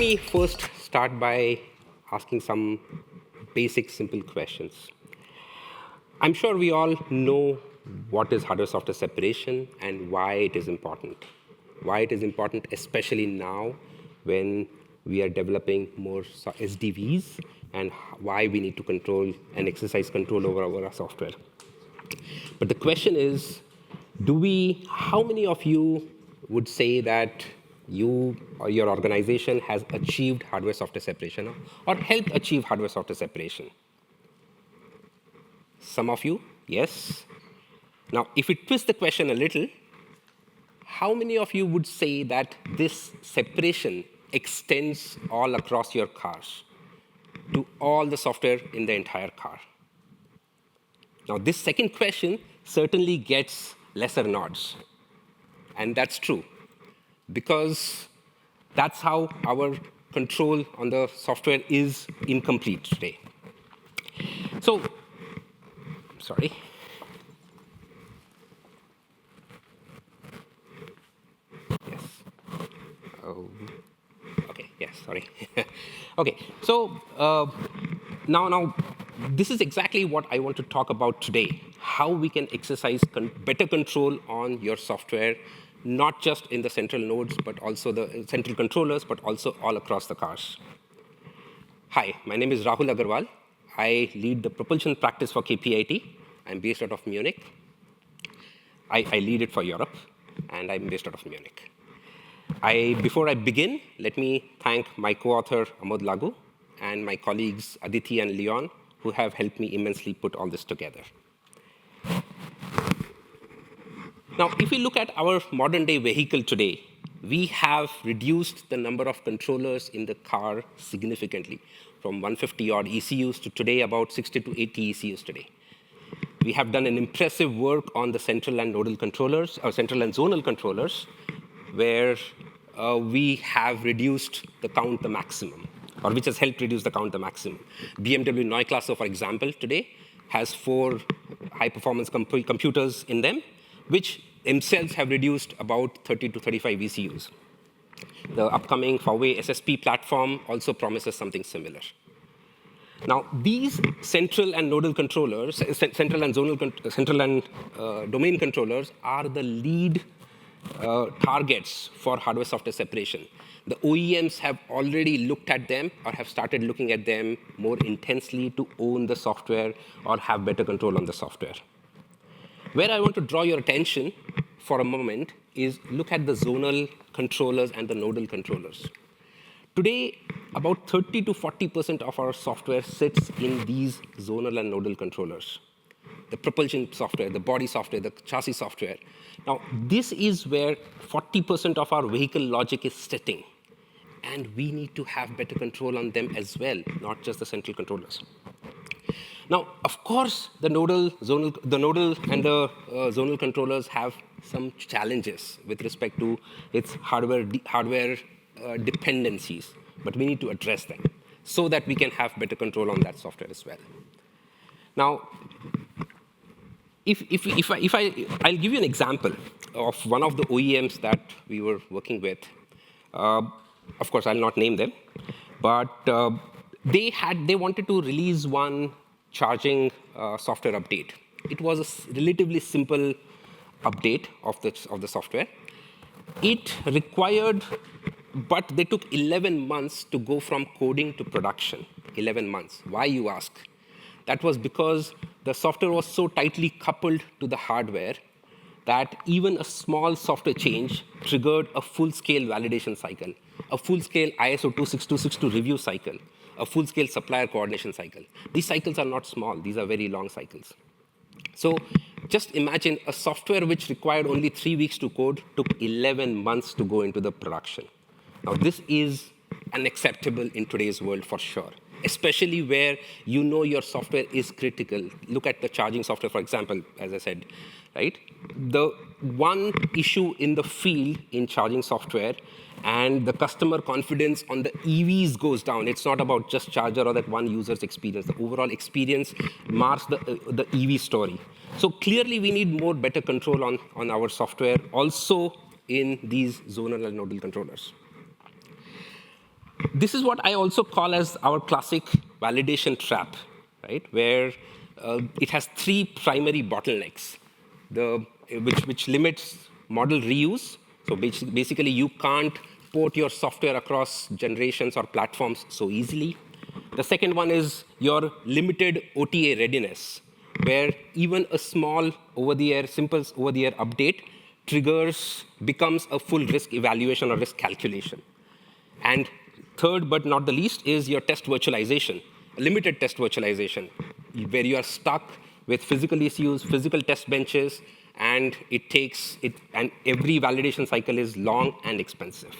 me first start by asking some basic, simple questions. I'm sure we all know what is hardware-software separation and why it is important. Why it is important, especially now when we are developing more SDVs, and why we need to control and exercise control over our software. But the question is, how many of you would say that you or your organization has achieved hardware-software separation or helped achieve hardware-software separation? Some of you, yes. Now, if we twist the question a little, how many of you would say that this separation extends all across your cars to all the software in the entire car? Now, this second question certainly gets lesser nods. And that's true, because that's how our control on the software is incomplete today. So, sorry. Yes. Oh. Okay, yes, sorry. Okay, so now, this is exactly what I want to talk about today, how we can exercise better control on your software, not just in the central nodes, but also the central controllers, but also all across the cars. Hi, my name is Rahul Agarwal. I lead the propulsion practice for KPIT. I'm based out of Munich. I lead it for Europe, and I'm based out of Munich. Before I begin, let me thank my co-author, Amod Lagu, and my colleagues, Aditi and Leon, who have helped me immensely put all this together. Now, if we look at our modern-day vehicle today, we have reduced the number of controllers in the car significantly, from 150-odd ECUs to today about 60 to 80 ECUs today. We have done an impressive work on the central and nodal controllers, or central and zonal controllers, where we have reduced the count the maximum, or which has helped reduce the count the maximum. BMW Neue Klasse, for example, today has 4 high-performance computers in them, which themselves have reduced about 30 to 35 ECUs. The upcoming Huawei SSP platform also promises something similar. Now, these central and nodal controllers, central and domain controllers are the lead targets for hardware-software separation. The OEMs have already looked at them or have started looking at them more intensely to own the software or have better control on the software. Where I want to draw your attention for a moment is look at the zonal controllers and the nodal controllers. Today, about 30 to 40% of our software sits in these zonal and nodal controllers. The propulsion software, the body software, the chassis software. Now, this is where 40% of our vehicle logic is sitting. And we need to have better control on them as well, not just the central controllers. Now, of course, the nodal and the zonal controllers have some challenges with respect to its hardware dependencies, but we need to address them so that we can have better control on that software as well. Now, I'll give you an example of one of the OEMs that we were working with. Of course, I'll not name them, but they wanted to release one charging software update. It was a relatively simple update of the software. It required, but they took 11 months to go from coding to production. 11 months. Why, you ask? That was because the software was so tightly coupled to the hardware that even a small software change triggered a full-scale validation cycle, a full-scale ISO 26262 review cycle, a full-scale supplier coordination cycle. These cycles are not small. These are very long cycles. So just imagine a software which required only 3 weeks to code took 11 months to go into the production. Now, this is unacceptable in today's world for sure, especially where you know your software is critical. Look at the charging software, for example, as I said, right? The one issue in the field in charging software and the customer confidence on the EVs goes down. It's not about just charger or that one user's experience. The overall experience marks the EV story. So clearly, we need more better control on our software, also in these zonal and nodal controllers. This is what I also call as our classic validation trap, right? Where it has three primary bottlenecks, which limits model reuse. So basically, you can't port your software across generations or platforms so easily. The second one is your limited OTA readiness, where even a small over-the-air, simple over-the-air update becomes a full risk evaluation or risk calculation. And third, but not the least, is your test virtualization, limited test virtualization, where you are stuck with physical ECUs, physical test benches, and and every validation cycle is long and expensive.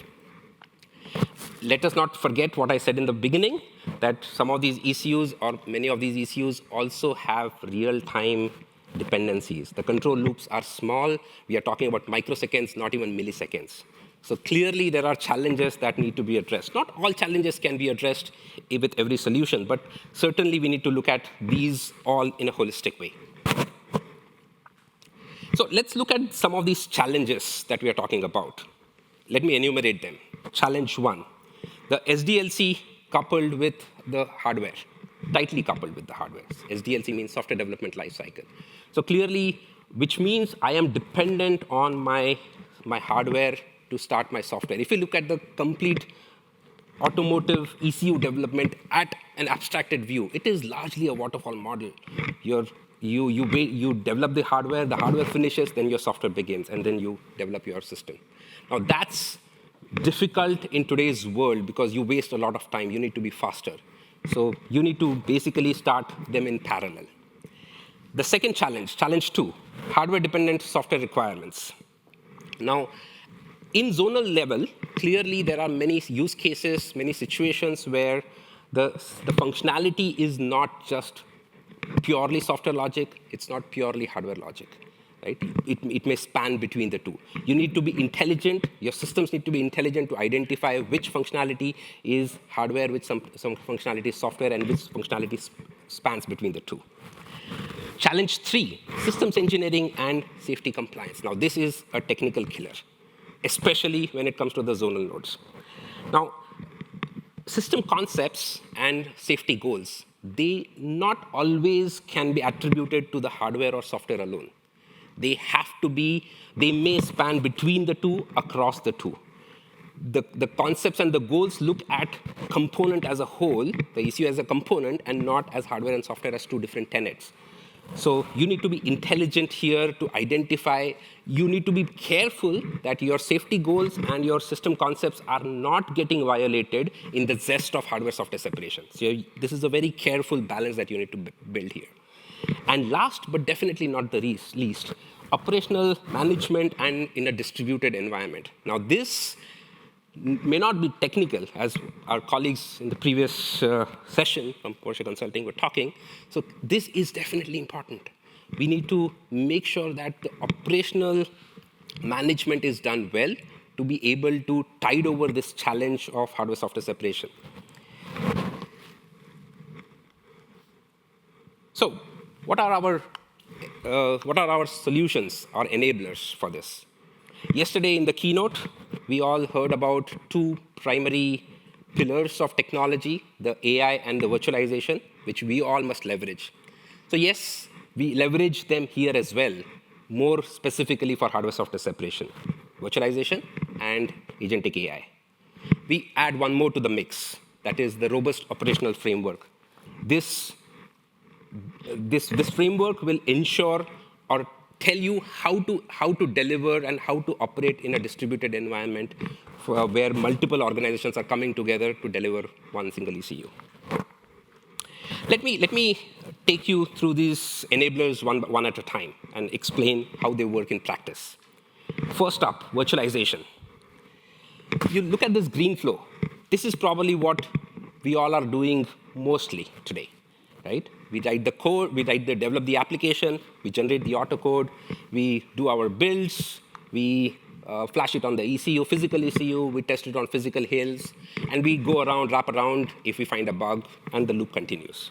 Let us not forget what I said in the beginning, that some of these ECUs or many of these ECUs also have real-time dependencies. The control loops are small. We are talking about microseconds, not even milliseconds. So clearly, there are challenges that need to be addressed. Not all challenges can be addressed with every solution, but certainly we need to look at these all in a holistic way. So let's look at some of these challenges that we are talking about. Let me enumerate them. Challenge one, the SDLC coupled with the hardware, tightly coupled with the hardware. SDLC means software development lifecycle. So clearly, which means I am dependent on my hardware to start my software. If you look at the complete automotive ECU development at an abstracted view, it is largely a waterfall model. You develop the hardware finishes, then your software begins, and then you develop your system. Now that's difficult in today's world because you waste a lot of time. You need to be faster. So you need to basically start them in parallel. The second challenge two, hardware-dependent software requirements. Now, in zonal level, clearly there are many use cases, many situations where the functionality is not just purely software logic, it's not purely hardware logic. Right? It may span between the two. You need to be intelligent. Your systems need to be intelligent to identify which functionality is hardware, which some functionality is software, and which functionality spans between the two. Challenge three, systems engineering and safety compliance. Now, this is a technical killer, especially when it comes to the zonal nodes. Now, system concepts and safety goals, they not always can be attributed to the hardware or software alone. They may span between the two, across the two. The concepts and the goals look at component as a whole, the ECU as a component, and not as hardware and software as two different tenets. So you need to be intelligent here to identify. You need to be careful that your safety goals and your system concepts are not getting violated in the zest of hardware-software separation. So this is a very careful balance that you need to build here. And last, but definitely not the least, operational management and in a distributed environment. Now, this may not be technical, as our colleagues in the previous session from Porsche Consulting were talking. So this is definitely important. We need to make sure that the operational management is done well to be able to tide over this challenge of hardware-software separation. So what are our solutions or enablers for this? Yesterday in the keynote, we all heard about two primary pillars of technology, the AI and the virtualization, which we all must leverage. So yes, we leverage them here as well, more specifically for hardware-software separation, virtualization and agentic AI. We add one more to the mix, that is the robust operational framework. This framework will ensure or tell you how to deliver and how to operate in a distributed environment where multiple organizations are coming together to deliver one single ECU. Let me take you through these enablers one at a time and explain how they work in practice. First up, virtualization. You look at this green flow. This is probably what we all are doing mostly today, right? We write the code, develop the application, we generate the auto code, we do our builds, we flash it on the ECU, physical ECU, we test it on physical hills, and we go around, wrap around if we find a bug, and the loop continues.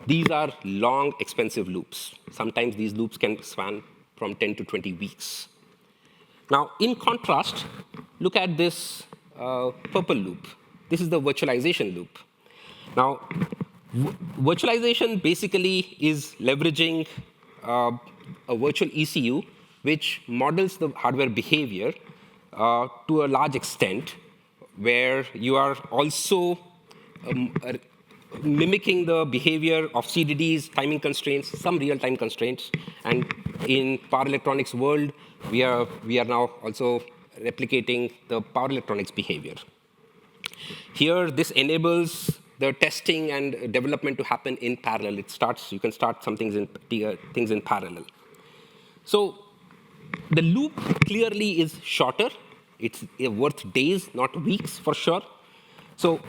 These are long, expensive loops. Sometimes these loops can span from 10 to 20 weeks. Now, in contrast, look at this purple loop. This is the virtualization loop. Now, virtualization basically is leveraging a virtual ECU which models the hardware behavior to a large extent, where you are also mimicking the behavior of CDDs, timing constraints, some real-time constraints. And in power electronics world, we are now also replicating the power electronics behavior. Here, this enables the testing and development to happen in parallel. You can start some things in parallel. So the loop clearly is shorter. It's worth days, not weeks, for sure. So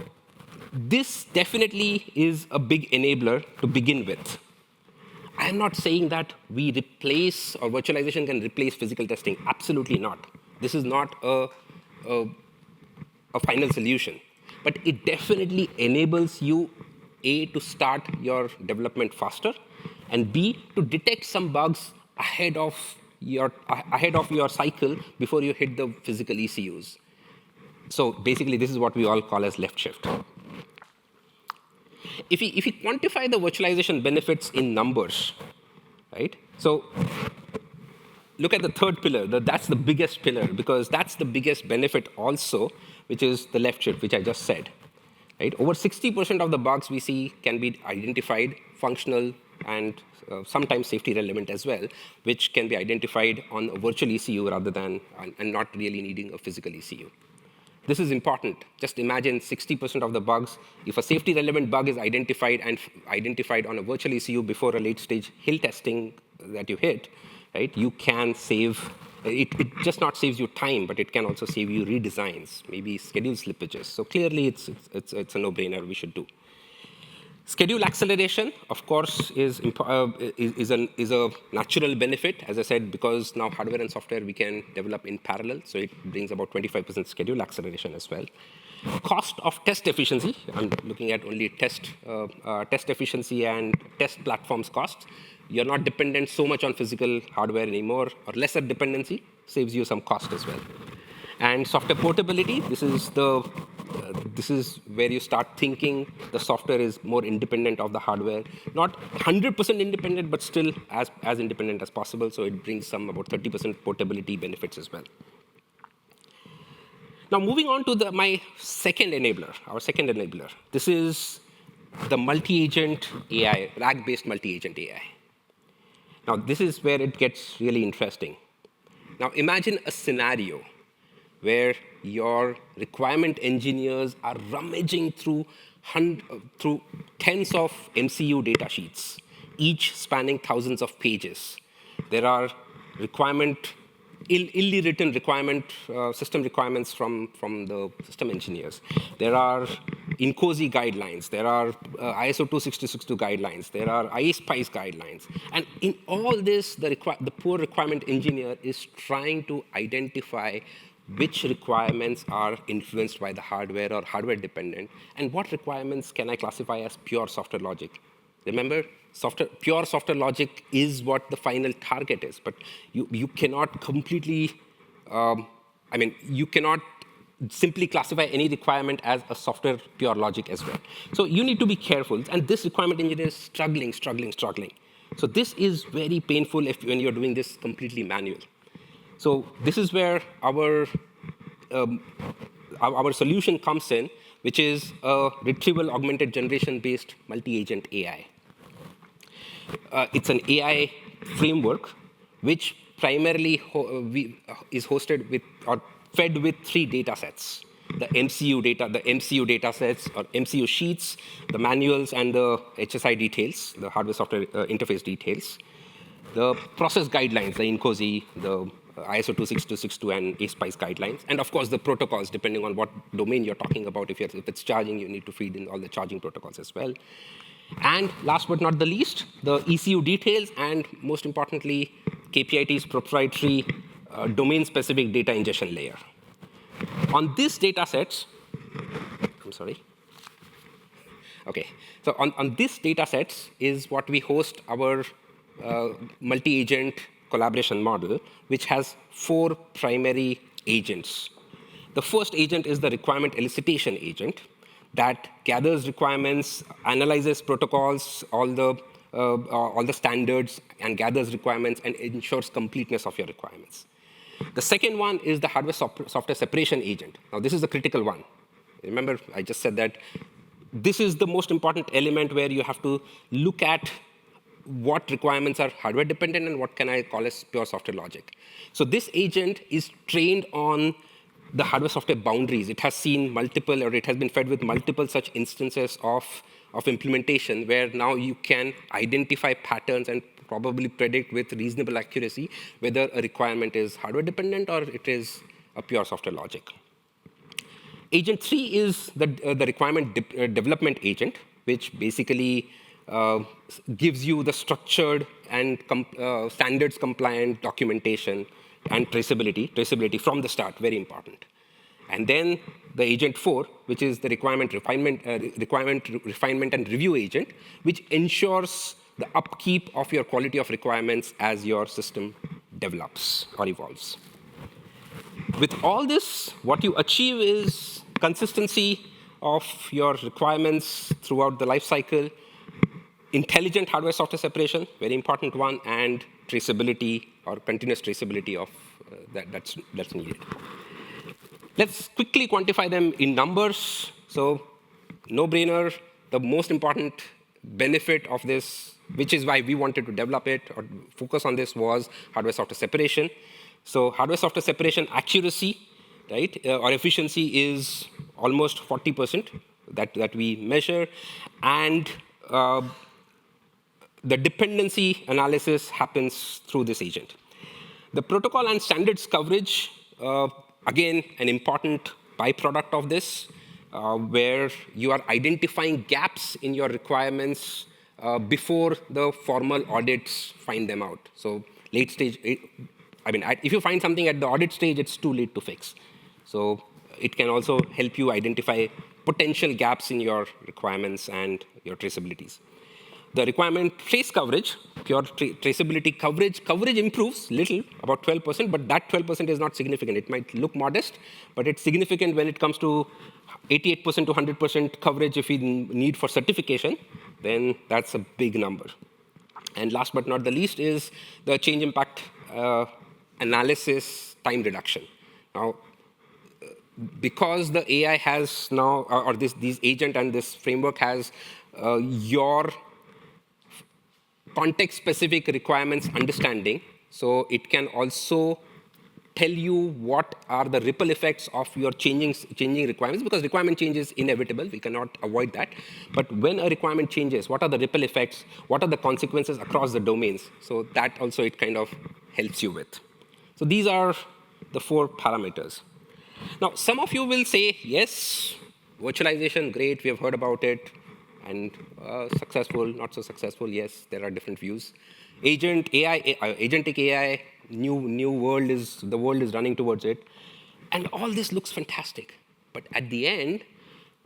this definitely is a big enabler to begin with. I'm not saying that we replace, or virtualization can replace physical testing. Absolutely not. This is not a final solution. But it definitely enables you, A, to start your development faster, and B, to detect some bugs ahead of your cycle before you hit the physical ECUs. So basically, this is what we all call as left shift. If we quantify the virtualization benefits in numbers, right? So look at the third pillar. That's the biggest pillar, because that's the biggest benefit also, which is the left shift, which I just said. Right? Over 60% of the bugs we see can be identified, functional, and sometimes safety relevant as well, which can be identified on a virtual ECU rather than, and not really needing a physical ECU. This is important. Just imagine 60% of the bugs. If a safety relevant bug is identified on a virtual ECU before a late stage hill testing that you hit, right? You can save. It just not saves you time, but it can also save you redesigns, maybe schedule slippages. So clearly, it's a no-brainer. We should do. Schedule acceleration, of course, is a natural benefit, as I said, because now hardware and software we can develop in parallel, so it brings about 25% schedule acceleration as well. Cost of test efficiency, I'm looking at only test efficiency and test platforms costs. You're not dependent so much on physical hardware anymore, or lesser dependency saves you some cost as well. And software portability, this is where you start thinking the software is more independent of the hardware. Not 100% independent, but still as independent as possible, so it brings some about 30% portability benefits as well. Now moving on to our second enabler. This is the multi-agent AI, RAG-based multi-agent AI. Now, this is where it gets really interesting. Now, imagine a scenario where your requirement engineers are rummaging through tens of MCU data sheets, each spanning thousands of pages. There are illy written system requirements from the system engineers. There are INCOSI guidelines. There are ISO 26262 guidelines. There are ISPICE guidelines. And in all this, the poor requirement engineer is trying to identify which requirements are influenced by the hardware or hardware dependent, and what requirements can I classify as pure software logic. Remember, pure software logic is what the final target is, but you cannot completely, you cannot simply classify any requirement as a software pure logic as well. So you need to be careful, and this requirement engineer is struggling. So this is very painful when you're doing this completely manual. So this is where our solution comes in, which is a retrieval augmented generation-based multi-agent AI. It's an AI framework which primarily is hosted with or fed with 3 data sets: the MCU data sets or MCU sheets, the manuals, and the HSI details, the hardware software interface details, the process guidelines, the INCOSI, the ISO 26262 and ASPICE guidelines, and of course the protocols, depending on what domain you're talking about. If it's charging, you need to feed in all the charging protocols as well. And last but not the least, the ECU details, and most importantly, KPIT's proprietary domain-specific data ingestion layer. On these data sets, So on these data sets is what we host our multi-agent collaboration model, which has 4 primary agents. The first agent is the requirement elicitation agent, that gathers requirements, analyzes protocols, all the standards, and gathers requirements and ensures completeness of your requirements. The second one is the hardware-software separation agent. Now, this is the critical one. Remember, I just said that this is the most important element where you have to look at what requirements are hardware dependent and what can I call as pure software logic. So this agent is trained on the hardware software boundaries. It has seen multiple, or it has been fed with multiple such instances of implementation where now you can identify patterns and probably predict with reasonable accuracy whether a requirement is hardware dependent or it is a pure software logic. Agent 3 is the requirement development agent, which basically gives you the structured and standards compliant documentation and traceability from the start, very important. And then the agent 4, which is the requirement refinement and review agent, which ensures the upkeep of your quality of requirements as your system develops or evolves. With all this, what you achieve is consistency of your requirements throughout the life cycle, intelligent hardware-software separation, very important one, and traceability or continuous traceability of that's needed. Let's quickly quantify them in numbers. So, no-brainer, the most important benefit of this, which is why we wanted to develop it or focus on this, was hardware-software separation. So, hardware-software separation accuracy, right, or efficiency is almost 40% that we measure, and the dependency analysis happens through this agent. The protocol and standards coverage, again, an important byproduct of this, where you are identifying gaps in your requirements before the formal audits find them out. So late stage, if you find something at the audit stage, it's too late to fix. So it can also help you identify potential gaps in your requirements and your traceabilities. The requirement trace coverage, pure traceability coverage improves little, about 12%, but that 12% is not significant. It might look modest, but it's significant when it comes to 88% to 100% coverage if we need for certification, then that's a big number. And last but not the least is the change impact analysis time reduction. Now, because the AI has now, or this agent and this framework has your context-specific requirements understanding, so it can also tell you what are the ripple effects of your changing requirements, because requirement change is inevitable. We cannot avoid that. But when a requirement changes, what are the ripple effects? What are the consequences across the domains? So that also it kind of helps you with. So these are the 4 parameters. Now, some of you will say, yes, virtualization, great, we have heard about it. And successful, not so successful, yes, there are different views. Agentic AI, new world the world is running towards it. And all this looks fantastic. But at the end,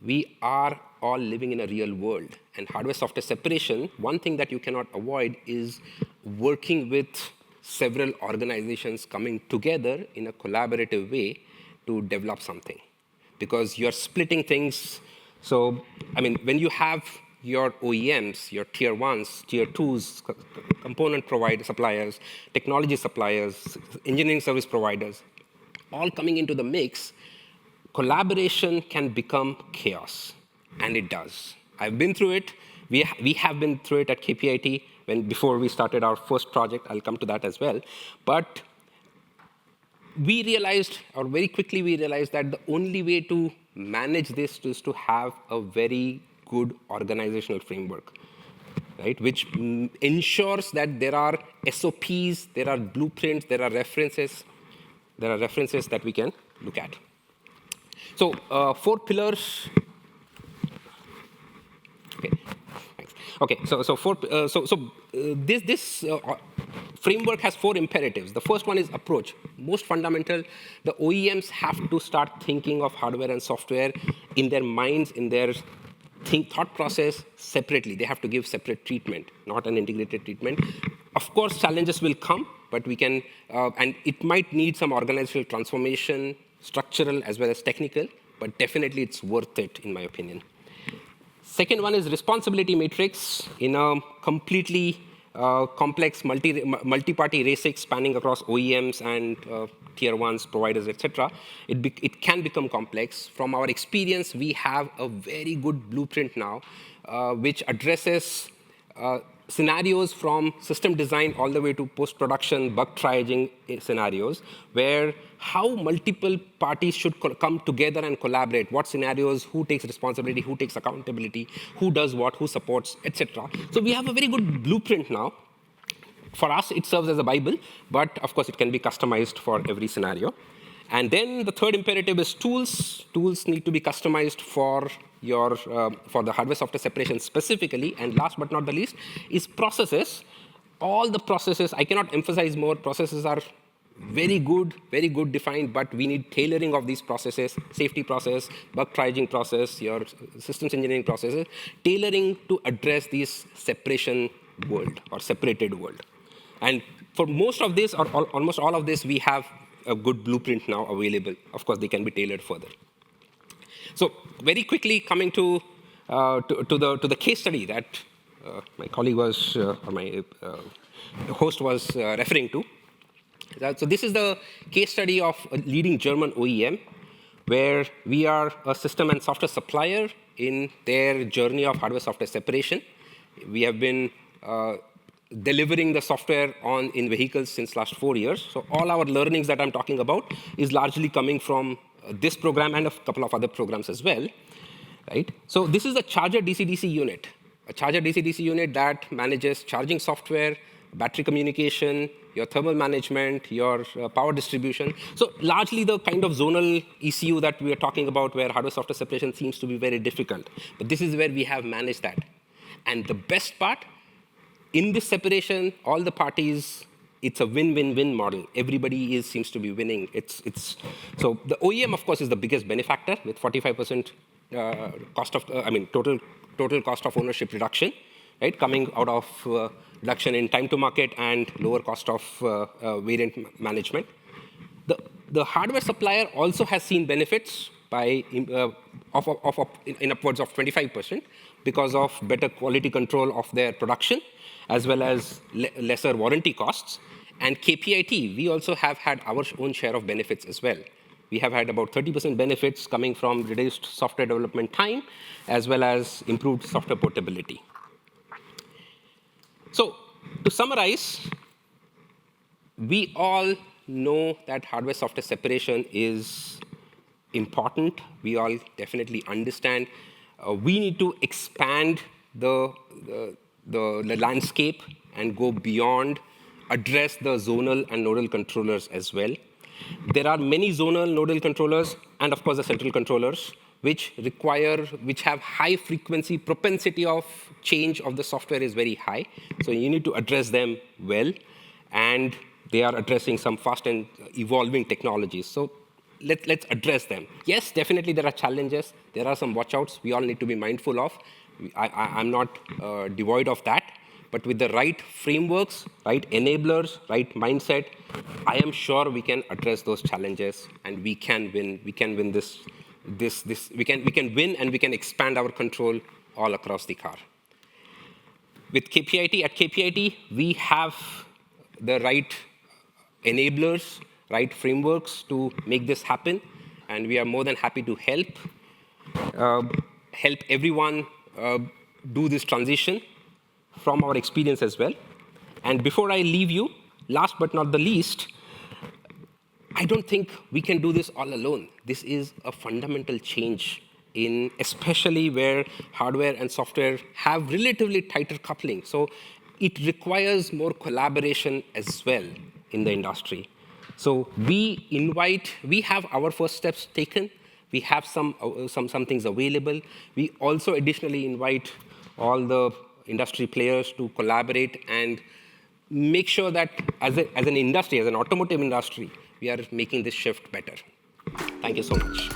we are all living in a real world. And hardware-software separation, one thing that you cannot avoid is working with several organizations coming together in a collaborative way to develop something. Because you're splitting things. So, when you have your OEMs, your tier 1s, tier 2s, component suppliers, technology suppliers, engineering service providers, all coming into the mix, collaboration can become chaos, and it does. I've been through it. We have been through it at KPIT before we started our first project. I'll come to that as well. But we realized, or very quickly we realized, that the only way to manage this is to have a very good organizational framework, right? Which ensures that there are SOPs, there are blueprints, there are references that we can look at. So 4 pillars. Okay, thanks. Okay, this framework has 4 imperatives. The first one is approach. Most fundamental, the OEMs have to start thinking of hardware and software in their minds, in their thought process separately. They have to give separate treatment, not an integrated treatment. Of course, challenges will come, but we can, and it might need some organizational transformation, structural as well as technical, but definitely it's worth it, in my opinion. Second one is responsibility matrix in a completely complex multi-party RACIC spanning across OEMs and tier ones, providers, etc. It can become complex. From our experience, we have a very good blueprint now, which addresses scenarios from system design all the way to post-production bug triaging scenarios, where how multiple parties should come together and collaborate, what scenarios, who takes responsibility, who takes accountability, who does what, who supports, etc. So we have a very good blueprint now. For us, it serves as a Bible, but of course, it can be customized for every scenario. And then the third imperative is tools. Tools need to be customized for your for the hardware-software separation specifically. And last but not the least is processes. All the processes, I cannot emphasize more, processes are very good defined, but we need tailoring of these processes, safety process, bug triaging process, your systems engineering processes, tailoring to address this separation world or separated world. And for most of this, or almost all of this, we have a good blueprint now available. Of course, they can be tailored further. So very quickly coming to the case study that my colleague was, or my host was referring to. So this is the case study of a leading German OEM, where we are a system and software supplier in their journey of hardware-software separation. We have been delivering the software in vehicles since last 4 years. So all our learnings that I'm talking about is largely coming from this program and a couple of other programs as well, right? So this is a charger DC-DC unit, a charger DC-DC unit that manages charging software, battery communication, your thermal management, your power distribution. So largely the kind of zonal ECU that we are talking about, where hardware-software separation seems to be very difficult. But this is where we have managed that. And the best part, in this separation, all the parties, it's a win-win-win model. Everybody seems to be winning. So the OEM, of course, is the biggest benefactor with 45% total cost of ownership reduction, right? Coming out of reduction in time to market and lower cost of variant management. The hardware supplier also has seen benefits by in upwards of 25% because of better quality control of their production, as well as lesser warranty costs. And KPIT, we also have had our own share of benefits as well. We have had about 30% benefits coming from reduced software development time, as well as improved software portability. So to summarize, we all know that hardware-software separation is important. We all definitely understand. We need to expand the landscape and go beyond, address the zonal and nodal controllers as well. There are many zonal nodal controllers and, of course, the central controllers, which have high frequency, propensity of change of the software is very high. So you need to address them well. And they are addressing some fast and evolving technologies. So let's address them. Yes, definitely there are challenges. There are some watch-outs we all need to be mindful of. I'm not devoid of that. But with the right frameworks, right enablers, right mindset, I am sure we can address those challenges and we can win. We can win this. We can win and we can expand our control all across the car. With KPIT, at KPIT, we have the right enablers, right frameworks to make this happen, and we are more than happy to help everyone do this transition from our experience as well. And before I leave you, last but not the least, I don't think we can do this all alone. This is a fundamental change especially where hardware and software have relatively tighter coupling. So it requires more collaboration as well in the industry. So we have our first steps taken. We have some things available. We also additionally invite all the industry players to collaborate and make sure that as an industry, as an automotive industry, we are making this shift better. Thank you so much.